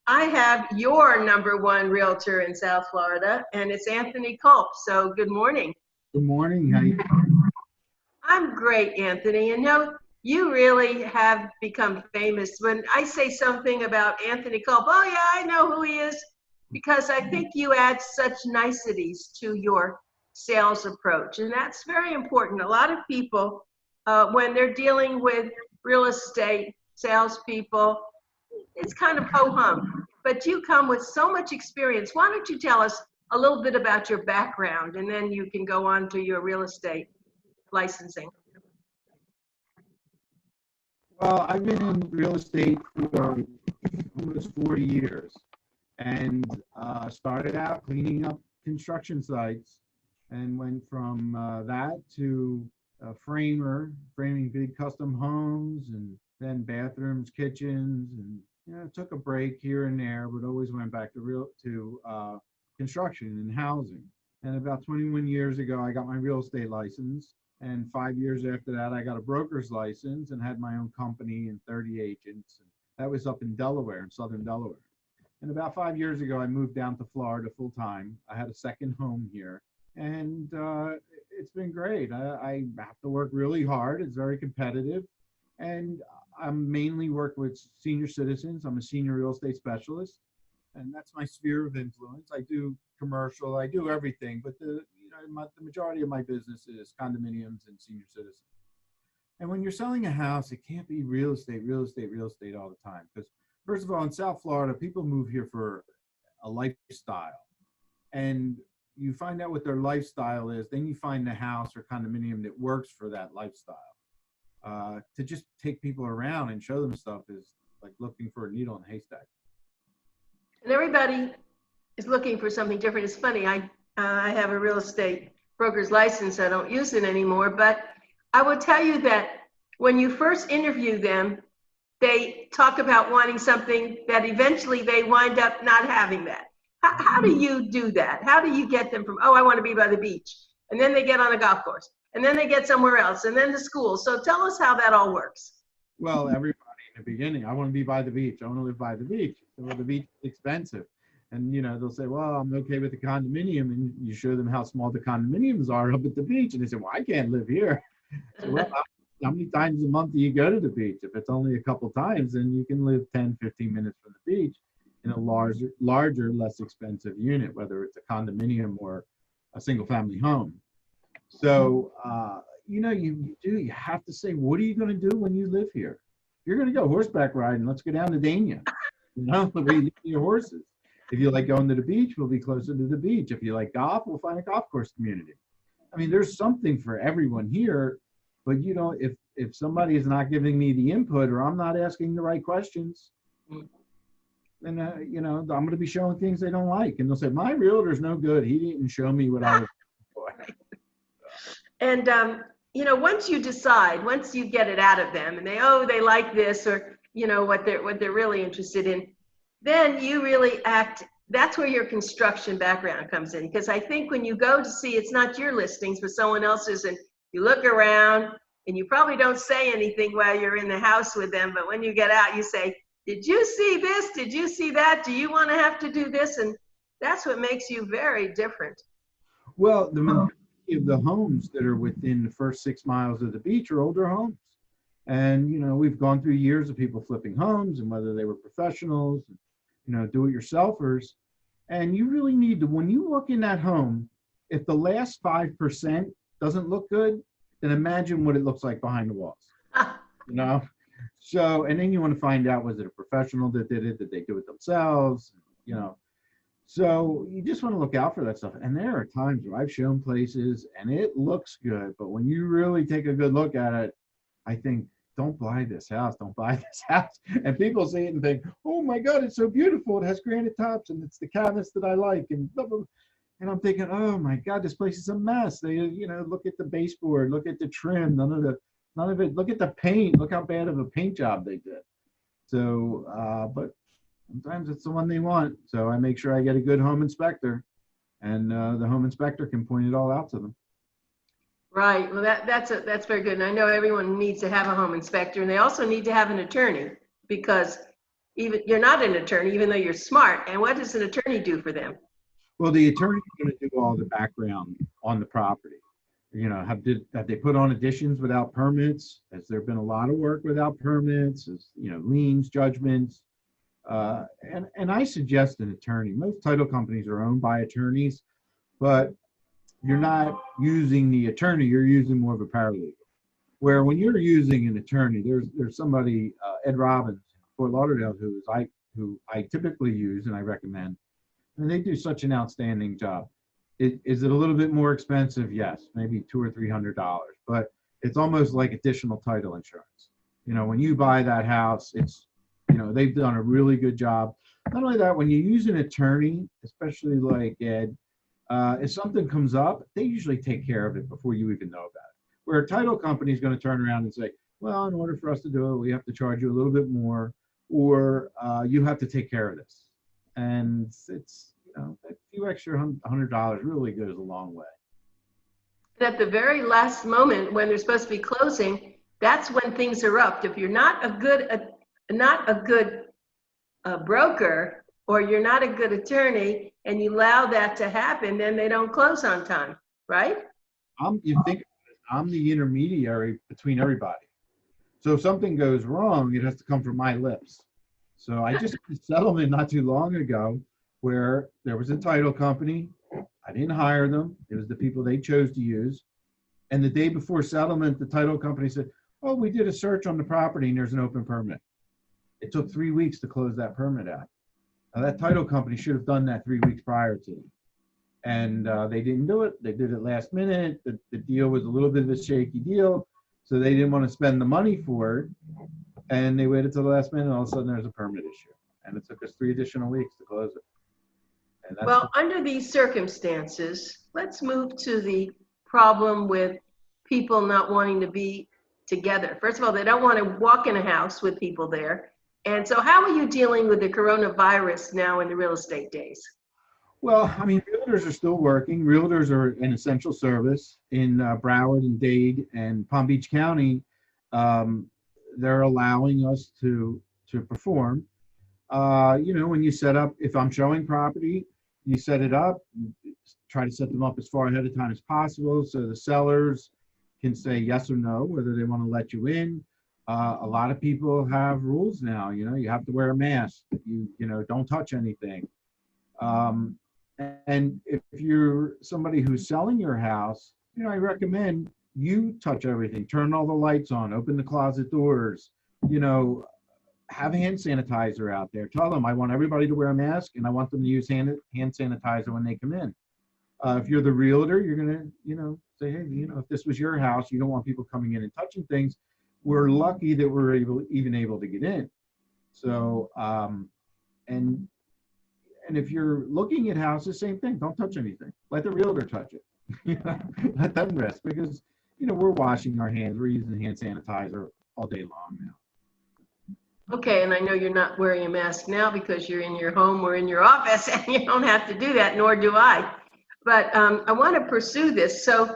I have your #1 realtor in South Florida, and it's Anthony Kulp. So good morning. Good morning. How you? I'm great, Anthony. And you really have become famous. When I say something about Anthony Kulp, oh yeah, I know who he is, because I think you add such niceties to your sales approach. And that's very important. A lot of people, when they're dealing with real estate salespeople, it's kind of ho-hum, but you come with so much experience. Why don't you tell us a little bit about your background, and then you can go on to your real estate licensing. Well, I've been in real estate for almost 40 years, and started out cleaning up construction sites, and went from that to a framing big custom homes, and then bathrooms, kitchens, and took a break here and there, but always went back to construction and housing. And about 21 years ago, I got my real estate license. And 5 years after that, I got a broker's license and had my own company and 30 agents. That was up in Delaware, in southern Delaware. And about 5 years ago, I moved down to Florida full time. I had a second home here, and it's been great. I have to work really hard. It's very competitive. And I'm mainly work with senior citizens. I'm a senior real estate specialist, and that's my sphere of influence. I do commercial, I do everything, but the majority of my business is condominiums and senior citizens. And when you're selling a house, it can't be real estate all the time. Because first of all, in South Florida, people move here for a lifestyle. And you find out what their lifestyle is, then you find the house or condominium that works for that lifestyle. To just take people around and show them stuff is like looking for a needle in a haystack. And everybody is looking for something different. It's funny, I have a real estate broker's license. I don't use it anymore, but I will tell you that when you first interview them, they talk about wanting something that eventually they wind up not having that. How do you do that? How do you get them from, oh, I want to be by the beach, and then they get on a golf course, and then they get somewhere else, and then to school? So tell us how that all works. Well, everybody in the beginning, I want to be by the beach. I want to live by the beach. So the beach is expensive. And, they'll say, well, I'm okay with the condominium. And you show them how small the condominiums are up at the beach. And they say, well, I can't live here. So, well, how many times a month do you go to the beach? If it's only a couple times, then you can live 10, 15 minutes from the beach in a larger, less expensive unit, whether it's a condominium or a single family home. So, you have to say, what are you going to do when you live here? You're going to go horseback riding. Let's go down to Dania, where you leave your horses. If you like going to the beach, we'll be closer to the beach. If you like golf, we'll find a golf course community. I mean, there's something for everyone here, but if somebody is not giving me the input, or I'm not asking the right questions, then I'm going to be showing things they don't like, and they'll say, my realtor's no good. He didn't show me what I was looking for. And once you decide, once you get it out of them, and they like this, or what they're really interested in, then you really act. That's where your construction background comes in, because I think when you go to see, it's not your listings but someone else's, and you look around and you probably don't say anything while you're in the house with them, but when you get out, you say, did you see this? Did you see that? Do you want to have to do this? And that's what makes you very different. Well, the majority of the homes that are within the first 6 miles of the beach are older homes. And, we've gone through years of people flipping homes, and whether they were professionals, do-it-yourselfers. And you really need to, when you look in that home, if the last 5% doesn't look good, then imagine what it looks like behind the walls. So, and then you want to find out, was it a professional that did it? Did they do it themselves? So you just want to look out for that stuff. And there are times where I've shown places and it looks good, but when you really take a good look at it, I think, don't buy this house. Don't buy this house. And people see it and think, oh my God, it's so beautiful. It has granite tops and it's the cabinets that I like. And blah, blah, blah. And I'm thinking, oh my God, this place is a mess. They, look at the baseboard, look at the trim, none of it. Look at the paint. Look how bad of a paint job they did. So, but sometimes it's the one they want. So I make sure I get a good home inspector, and the home inspector can point it all out to them. Right. Well, that's very good. And I know everyone needs to have a home inspector, and they also need to have an attorney, because even you're not an attorney, even though you're smart. And what does an attorney do for them? Well, the attorney is going to do all the background on the property. You know, have they put on additions without permits? Has there been a lot of work without permits? You know, liens, judgments? And I suggest an attorney. Most title companies are owned by attorneys, but you're not using the attorney, you're using more of a paralegal. Where when you're using an attorney, there's somebody, Ed Robbins, Fort Lauderdale, who I typically use and I recommend, and they do such an outstanding job. Is it a little bit more expensive? Yes, maybe $200 or $300, but it's almost like additional title insurance. You know, when you buy that house, it's, you know, they've done a really good job. Not only that, when you use an attorney, especially like Ed, if something comes up, they usually take care of it before you even know about it. Where a title company is going to turn around and say, well, in order for us to do it, we have to charge you a little bit more, or you have to take care of this. And it's, you know, a few extra $100 really goes a long way. At the very last moment when they're supposed to be closing, that's when things erupt. If you're not a good broker, or you're not a good attorney, and you allow that to happen, then they don't close on time, right? You think I'm the intermediary between everybody. So if something goes wrong, it has to come from my lips. So I just had a settlement not too long ago where there was a title company. I didn't hire them. It was the people they chose to use. And the day before settlement, the title company said, oh, we did a search on the property and there's an open permit. It took 3 weeks to close that permit out. Now that title company should have done that 3 weeks prior to. And they didn't do it. They did it last minute. The deal was a little bit of a shaky deal. So they didn't want to spend the money for it. And they waited till the last minute, and all of a sudden there's a permit issue. And it took us 3 additional weeks to close it. And that's well, under these circumstances, let's move to the problem with people not wanting to be together. First of all, they don't want to walk in a house with people there. And so how are you dealing with the coronavirus now in the real estate days? Well, I mean, realtors are still working. Realtors are an essential service in Broward and Dade and Palm Beach County. They're allowing us to perform. You know, when you set up, if I'm showing property, you set it up, you try to set them up as far ahead of time as possible so the sellers can say yes or no, whether they want to let you in. A lot of people have rules now, you know, you have to wear a mask, you know, don't touch anything. And if you're somebody who's selling your house, you know, I recommend you touch everything, turn all the lights on, open the closet doors, you know, have hand sanitizer out there. Tell them I want everybody to wear a mask and I want them to use hand sanitizer when they come in. If you're the realtor, you're going to, you know, say, hey, you know, if this was your house, you don't want people coming in and touching things. We're lucky that we're even able to get in. So, and if you're looking at houses, same thing. Don't touch anything. Let the realtor touch it. Let them rest because, you know, we're washing our hands. We're using hand sanitizer all day long now. Okay, and I know you're not wearing a mask now because you're in your home or in your office and you don't have to do that, nor do I. But I want to pursue this. So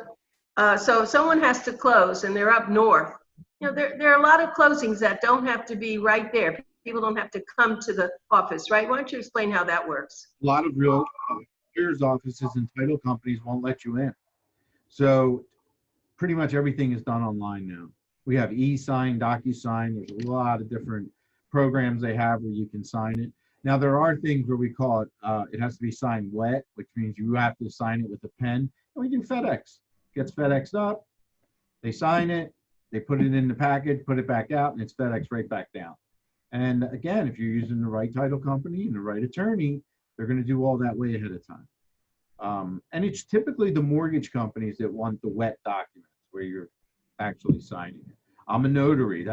if someone has to close and they're up north, you know, there are a lot of closings that don't have to be right there. People don't have to come to the office, right? Why don't you explain how that works? A lot of realtors' offices and title companies won't let you in. So pretty much everything is done online now. We have e-sign, DocuSign. There's a lot of different programs they have where you can sign it. Now, there are things where we call it, it has to be signed wet, which means you have to sign it with a pen. And we do FedEx. Gets FedExed up, they sign it, they put it in the package, put it back out, and it's FedEx right back down. And again, if you're using the right title company and the right attorney, they're going to do all that way ahead of time. And it's typically the mortgage companies that want the wet documents where you're actually signing it. I'm a notary. It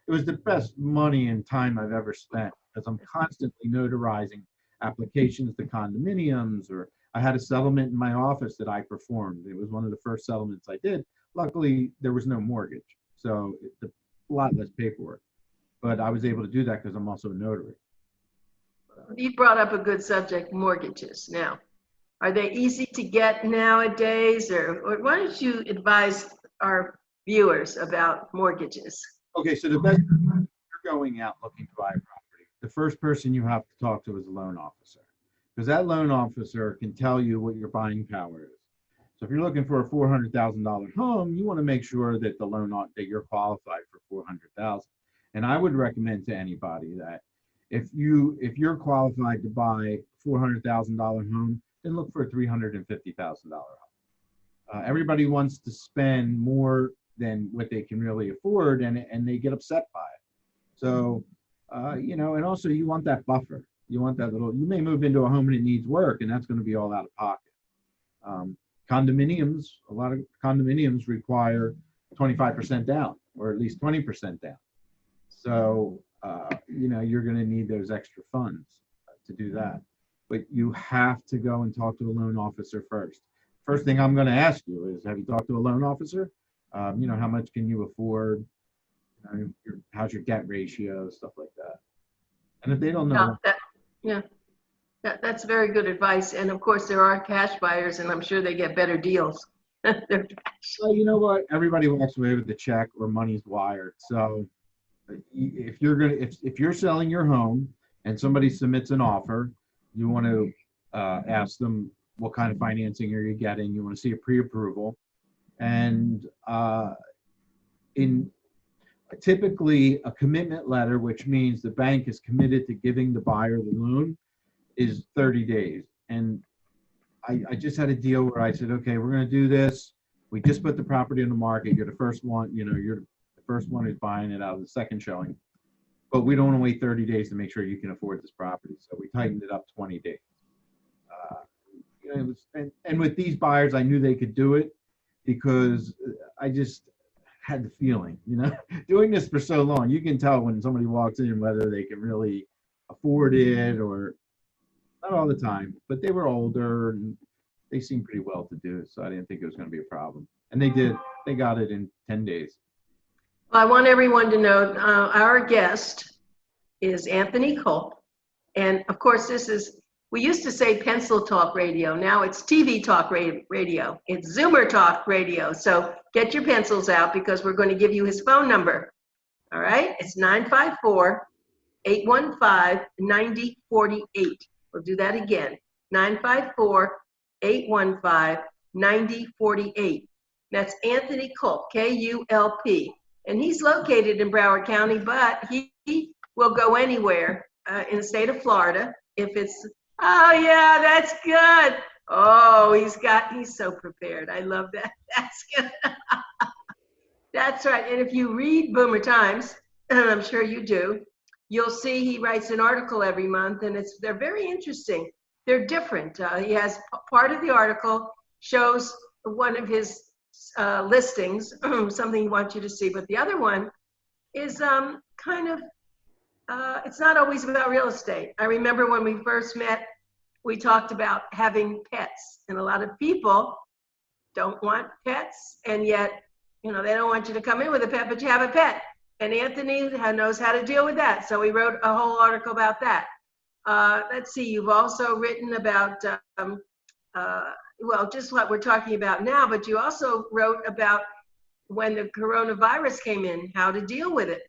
was the best money and time I've ever spent because I'm constantly notarizing applications to condominiums, or I had a settlement in my office that I performed. It was one of the first settlements I did. Luckily, there was no mortgage, so it's a lot less paperwork. But I was able to do that because I'm also a notary. You brought up a good subject, mortgages. Now, are they easy to get nowadays, or why don't you advise our viewers about mortgages? Okay, so the best, you're going out looking to buy a property, the first person you have to talk to is a loan officer, because that loan officer can tell you what your buying power is. So if you're looking for a $400,000 home, you want to make sure that that you're qualified for 400,000. And I would recommend to anybody that if you're qualified to buy a $400,000 home, then look for a $350,000 home. Everybody wants to spend more than what they can really afford, and they get upset by it. So, and also you want that buffer. You want that you may move into a home and it needs work, and that's going to be all out of pocket. Condominiums, a lot of condominiums require 25% down, or at least 20% down. So, you're going to need those extra funds to do that. But you have to go and talk to a loan officer first. First thing I'm going to ask you is, have you talked to a loan officer? How much can you afford? How's your debt ratio, stuff like that. And if they don't know. That's very good advice. And of course, there are cash buyers, and I'm sure they get better deals. Well, you know what? Everybody walks away with the check or money's wired. So if you're selling your home and somebody submits an offer, you want to ask them what kind of financing are you getting. You want to see a pre-approval, and typically a commitment letter, which means the bank is committed to giving the buyer the loan, is 30 days. And I just had a deal where I said, okay, we're going to do this. We just put the property on the market. You're the first one, you're the first one who's buying it out of the second showing. But we don't want to wait 30 days to make sure you can afford this property. So we tightened it up 20 days. And with these buyers, I knew they could do it because I just had the feeling, doing this for so long, you can tell when somebody walks in whether they can really afford it, or not all the time, but they were older and they seemed pretty well to do. So I didn't think it was going to be a problem. And they did. They got it in 10 days. Well, I want everyone to know our guest is Anthony Kulp. And of course, we used to say pencil talk radio. Now it's TV talk radio. It's Zoomer talk radio. So get your pencils out, because we're going to give you his phone number. All right? It's 954-815-9048. We'll do that again. 954-815-9048. That's Anthony Kulp, K-U-L-P. And he's located in Broward County, but he will go anywhere in the state of Florida if it's. Oh yeah, that's good. Oh, he's so prepared. I love that. That's good. That's right. And if you read Boomer Times, and I'm sure you do, you'll see he writes an article every month, and they're very interesting. They're different. He has part of the article shows one of his listings, something he wants you to see, but the other one is it's not always about real estate. I remember when we first met, we talked about having pets, and a lot of people don't want pets, and yet, they don't want you to come in with a pet, but you have a pet. And Anthony knows how to deal with that. So he wrote a whole article about that. Let's see, you've also written about, just what we're talking about now, but you also wrote about when the coronavirus came in, how to deal with it,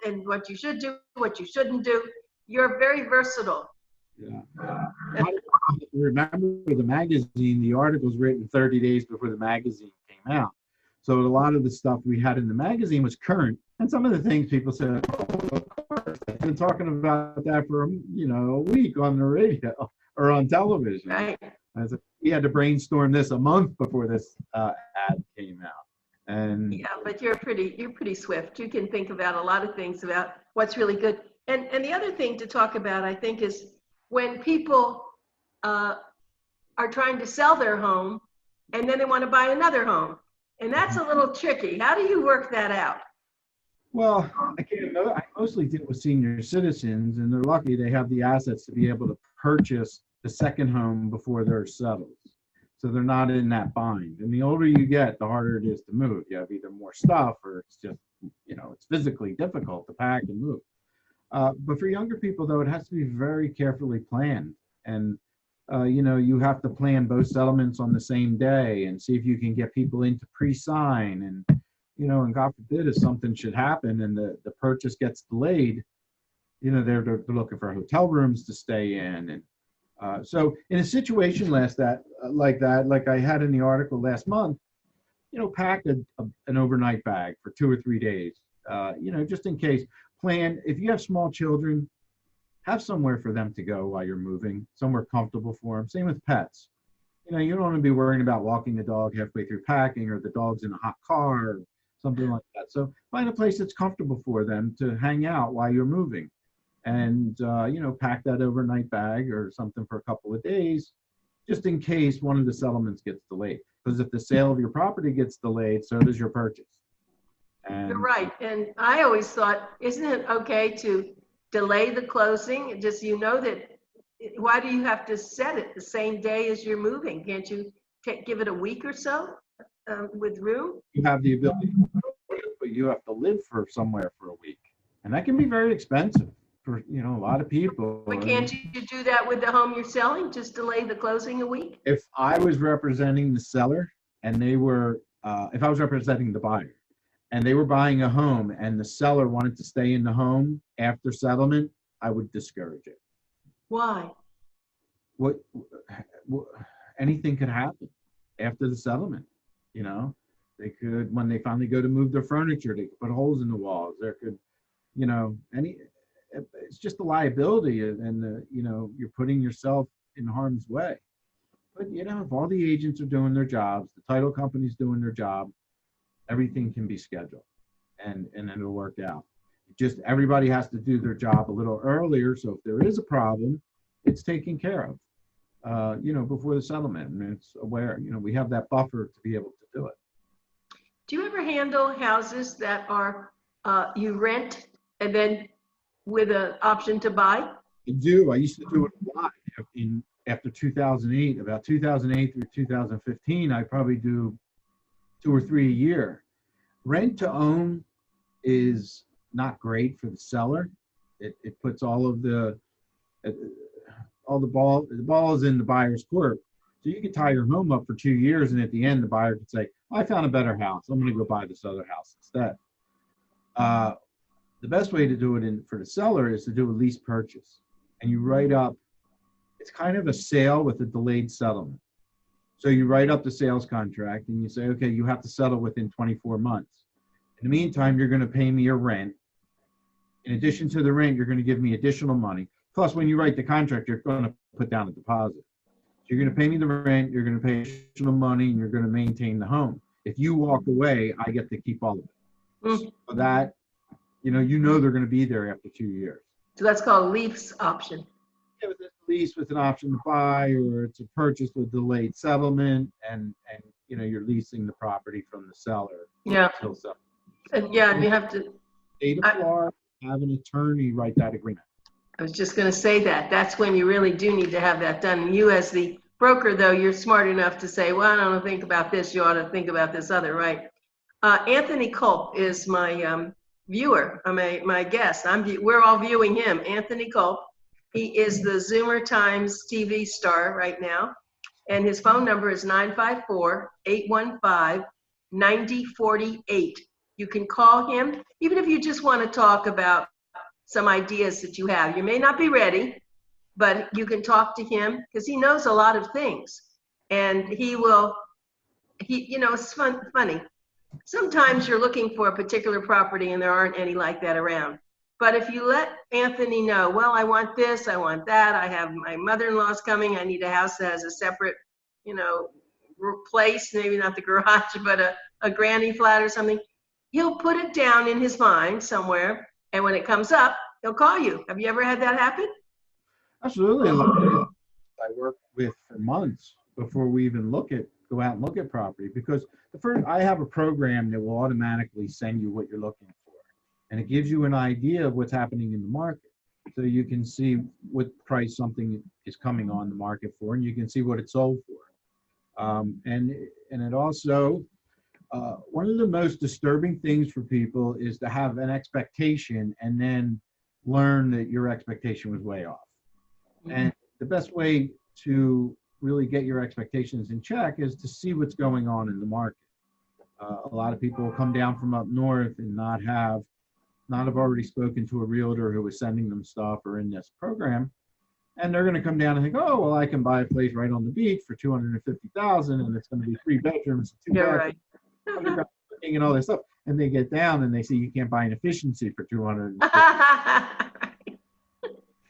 and what you should do, what you shouldn't do. You're very versatile. Yeah. Remember the magazine, the article was written 30 days before the magazine came out. So a lot of the stuff we had in the magazine was current. And some of the things people said, oh, of course, I've been talking about that for, a week on the radio or on television. Right. We had to brainstorm this a month before this ad came out. And yeah, but you're pretty swift. You can think about a lot of things about what's really good. And the other thing to talk about, I think, is when people are trying to sell their home and then they want to buy another home. And that's a little tricky. How do you work that out? Well, I mostly deal with senior citizens, and they're lucky they have the assets to be able to purchase the second home before they're settled. So they're not in that bind. And the older you get, the harder it is to move. You have either more stuff, or it's just, it's physically difficult to pack and move. But for younger people, though, it has to be very carefully planned. And, you have to plan both settlements on the same day and see if you can get people in to pre-sign. And, you know, and God forbid if something should happen and the purchase gets delayed, you know, they're looking for hotel rooms to stay in. And so in a situation like that, like I had in the article last month, you know, pack an overnight bag for 2 or 3 days, you know, just in case. Plan, if you have small children, have somewhere for them to go while you're moving, somewhere comfortable for them. Same with pets. You know, you don't want to be worrying about walking the dog halfway through packing, or the dog's in a hot car or something like that. So find a place that's comfortable for them to hang out while you're moving. And, you know, pack that overnight bag or something for a couple of days, just in case one of the settlements gets delayed. Because if the sale of your property gets delayed, so does your purchase. And You're right. And I always thought, isn't it okay to delay the closing? Just, you know, that, why do you have to set it the same day as you're moving? Can't you give it a week or so with room? you have the ability, but you have to live for somewhere for a week. And that can be very expensive for, you know, a lot of people. But can't you do that with the home you're selling? Just delay the closing a week? If I was representing the seller and they were, if I was representing the buyer and they were buying a home and the seller wanted to stay in the home after settlement, I would discourage it. Why? What anything could happen after the settlement, you know? They could, when they finally go to move their furniture, they could put holes in the walls. There could, you know, it's just a liability, and you know, you're putting yourself in harm's way. But you know, if all the agents are doing their jobs, the title company's doing their job, everything can be scheduled, and it'll work out. Just everybody has to do their job a little earlier, so if there is a problem, it's taken care of, you know, before the settlement, and it's aware. You know, we have that buffer to be able to do it. Do you ever handle houses that are you rent and then with an option to buy? I do. I used to do it a lot after 2008. About 2008 through 2015, I probably do 2 or 3 a year. Rent to own is not great for the seller. It puts all the ball is in the buyer's court. So you could tie your home up for 2 years, and at the end, the buyer could say, "I found a better house. I'm going to go buy this other house instead." The best way to do it for the seller is to do a lease purchase, and you write up. It's kind of a sale with a delayed settlement. So you write up the sales contract, and you say, "Okay, you have to settle within 24 months. In the meantime, you're going to pay me your rent. In addition to the rent, you're going to give me additional money. Plus, when you write the contract, you're going to put down a deposit. So you're going to pay me the rent, you're going to pay additional money, and you're going to maintain the home. If you walk away, I get to keep all of it." So that, you know they're going to be there after 2 years. So that's called lease option. Yeah, with a lease with an option to buy, or it's a purchase with delayed settlement, and you know, you're leasing the property from the seller. Yeah. And yeah, you have to. State of Florida, have an attorney write that agreement. I was just going to say that. That's when you really do need to have that done. And you, as the broker, though, you're smart enough to say, "Well, I don't think about this. You ought to think about this other," right? Anthony Kulp is my viewer, my guest. We're all viewing him. Anthony Kulp. He is the Zoomer Times TV star right now, and his phone number is 954-815-9048. You can call him, even if you just want to talk about some ideas that you have. You may not be ready, but you can talk to him because he knows a lot of things, and you know, it's funny. Sometimes you're looking for a particular property and there aren't any like that around. But if you let Anthony know, "Well, I want this, I want that, I have my mother-in-law's coming, I need a house that has a separate, you know, place, maybe not the garage, but a granny flat or something," he'll put it down in his mind somewhere, and when it comes up, he'll call you. Have you ever had that happen? Absolutely. A lot of people I work with for months before we even go out and look at property, because I have a program that will automatically send you what you're looking for, and it gives you an idea of what's happening in the market, so you can see what price something is coming on the market for, and you can see what it sold for. And it also, one of the most disturbing things for people is to have an expectation and then learn that your expectation was way off. And the best way to really get your expectations in check is to see what's going on in the market. A lot of people will come down from up north and not have already spoken to a realtor who was sending them stuff or in this program. And they're going to come down and think, oh, well, I can buy a place right on the beach for $250,000 and it's going to be 3 bedrooms, 2 You're bathrooms, right. underground cooking and all this stuff. And they get down and they see you can't buy an efficiency for 200.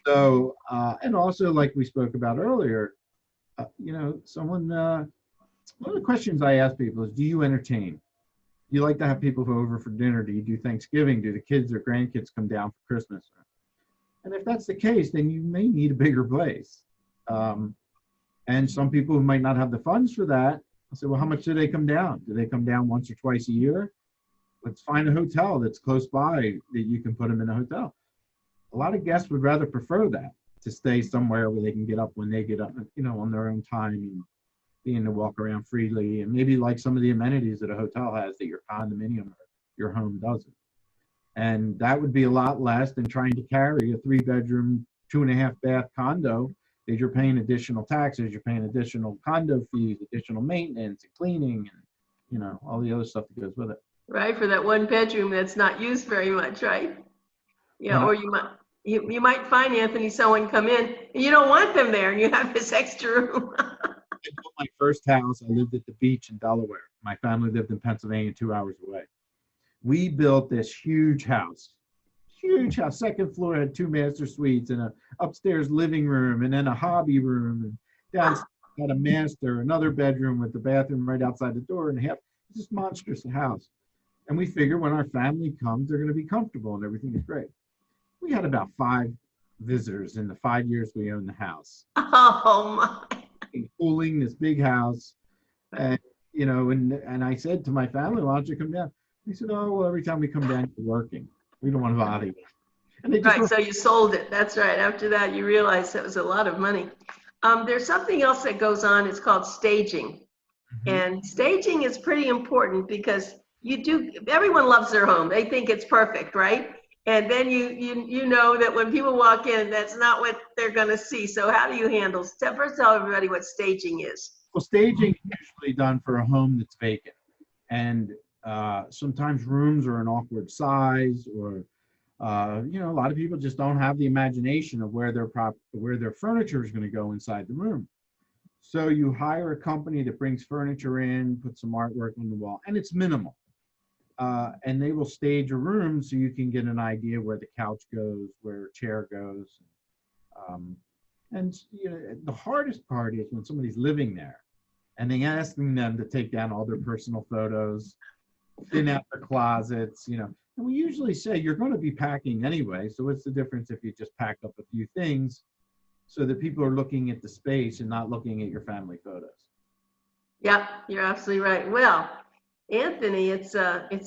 So, and also like we spoke about earlier, you know, someone, one of the questions I ask people is, do you entertain? Do you like to have people over for dinner? Do you do Thanksgiving? Do the kids or grandkids come down for Christmas? And if that's the case, then you may need a bigger place. And some people who might not have the funds for that, I say, well, how much do they come down? Do they come down once or twice a year? Let's find a hotel that's close by that you can put them in a hotel. A lot of guests would rather prefer that, to stay somewhere where they can get up when they get up, you know, on their own time and being to walk around freely, and maybe like some of the amenities that a hotel has that your condominium or your home doesn't. And that would be a lot less than trying to carry a 3-bedroom, 2.5 bath condo that you're paying additional taxes, you're paying additional condo fees, additional maintenance and cleaning, and, you know, all the other stuff that goes with it. Right, for that 1 bedroom that's not used very much, right? Yeah, or you might find, Anthony, someone come in and you don't want them there and you have this extra room. I built my first house. I lived at the beach in Delaware. My family lived in Pennsylvania, 2 hours away. We built this huge house, 2nd floor, had 2 master suites and a upstairs living room and then a hobby room, and downstairs had a master, another bedroom with the bathroom right outside the door and a half. It's this monstrous house. And we figure when our family comes, they're going to be comfortable and everything is great. We had about 5 visitors in the 5 years we owned the house. Oh my. Cooling this big house. And, you know, and I said to my family, why don't you come down? They said, oh, well, every time we come down, you're working. We don't want to bother you. And they just Right, so you sold it. That's right. After that, you realized that was a lot of money. There's something else that goes on. It's called staging. And staging is pretty important because everyone loves their home. They think it's perfect, right? And then you know that when people walk in, that's not what they're going to see. So how do you handle? First, tell everybody what staging is. Well, staging is usually done for a home that's vacant. And sometimes rooms are an awkward size, or you know, a lot of people just don't have the imagination of where their furniture is going to go inside the room. So you hire a company that brings furniture in, put some artwork on the wall, and it's minimal. And they will stage a room so you can get an idea where the couch goes, where a chair goes. And you know, the hardest part is when somebody's living there and they're asking them to take down all their personal photos, thin out their closets, you know. And we usually say you're going to be packing anyway, so what's the difference if you just pack up a few things so that people are looking at the space and not looking at your family photos. Yep, you're absolutely right. Well, Anthony, it's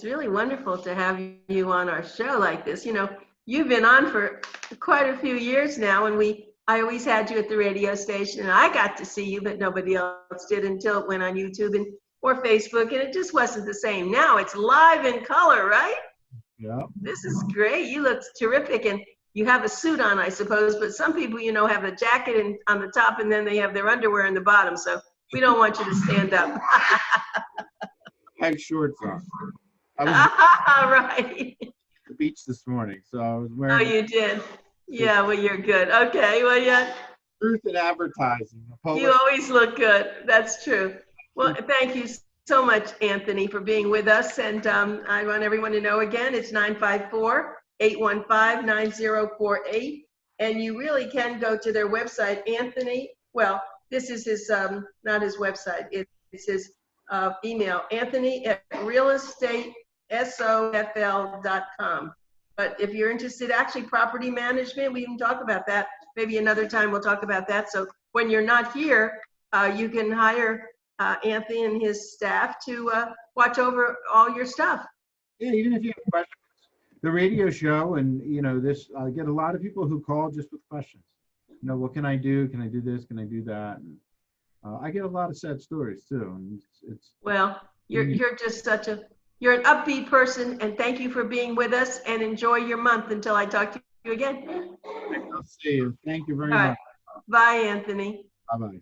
really wonderful to have you on our show like this. You know, you've been on for quite a few years now, and I always had you at the radio station, and I got to see you, but nobody else did until it went on YouTube or Facebook, and it just wasn't the same. Now it's live in color, right? Yeah. This is great. You look terrific, and you have a suit on, I suppose, but some people, you know, have a jacket on the top, and then they have their underwear in the bottom, so we don't want you to stand up. I had shorts on. I was right. at the beach this morning, so I was Oh, wearing. you did. Yeah, well, you're good. Okay, well, yeah. Truth in advertising. You always look good. That's true. Well, thank you so much, Anthony, for being with us. And I want everyone to know again, it's 954-815-9048. And you really can go to their website, Anthony. Well, this is his, not his website. It's his email, Anthony@realestatesofl.com. But if you're interested, actually property management, we can talk about that. Maybe another time we'll talk about that. So when you're not here, you can hire Anthony and his staff to watch over all your stuff. Yeah, even if you have questions. The radio show, and you know, this, I get a lot of people who call just with questions. You know, what can I do? Can I do this? Can I do that? And I get a lot of sad stories too. And it's well, you're just you're an upbeat person, and thank you for being with us, and enjoy your month until I talk to you again. I'll see you. Thank you very All right. much. Bye, Anthony. Bye-bye.